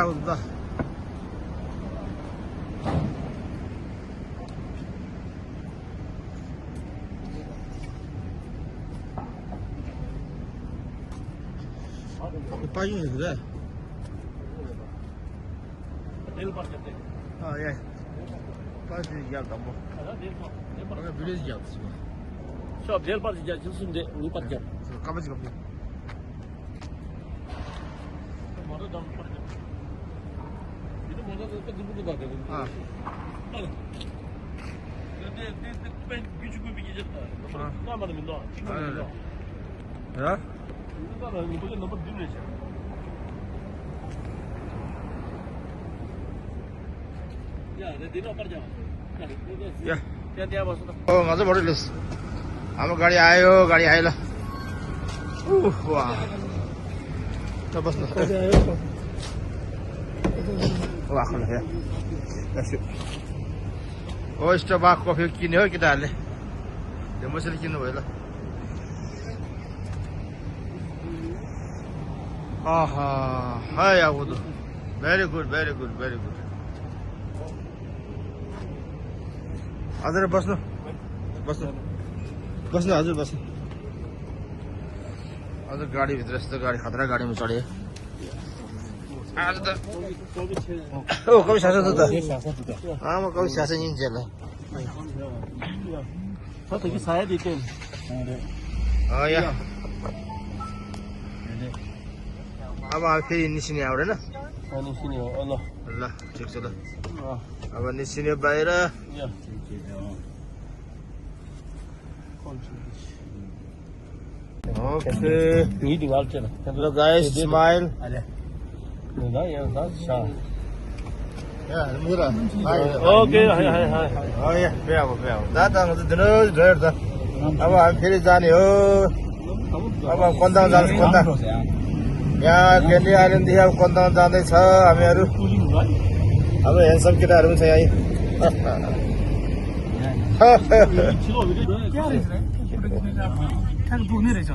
आउँदा पाइयो नि रे 예. 빠지 얘기한다 뭐. 내가 미래지 않았어. 저 내일 빠지 이제 jus인데 우리 빠지. 까마지가 뭐. 뭐를 좀 빠지. 이거 뭐가 또 누구도 봐 되고. 아. 근데 규칙을 비기졌다. 나만 믿어. 지금 믿어. 야? 이거는 이거 너무 늦네. 야, 내 뒤로 빠져. 야. त्यहाँ बस्नु त मजा बढी लिस हाम्रो गाडी आयो ल वाह त बस्नु वाह खोल है यसो ओ स्टारबक्स कफी किन्यो हो केटाहरूले त्यो मसले किन्नु भयो ल आहा हाय आउदो भेरी गुड हजुर बस्नु हजुर बस्नु हजुर गाडीभित्र यस्तो गाडी खतरा गाडीमा चढे आज त ओ कवि सासा त आमा कवि सासा निन्जेला 저 되게 사야 돼 이때. या अब फेरि निस्किने आउँदैन 아니 신이요. 얼라. ल ठिक छ ल अब निस्किने बाहिर 야. ओके 미팅 알잖아. Hello guys smile 내가 여기서 샤. या मुरा 오케이. 하이. या भ्याउ दादा म त दिनु ढेर त अब हामी फेरि जाने हो अब कन्दामा जान्छ कन्दा यहाँ क्यान्डी आइल्यान्डदेखि अब कन्दामा जाँदैछ हामीहरू अब ह्यान्डसम केटाहरू पनि छ यहाँ 지금 왜 이래? 깨알이네. 그냥 돈이 되죠.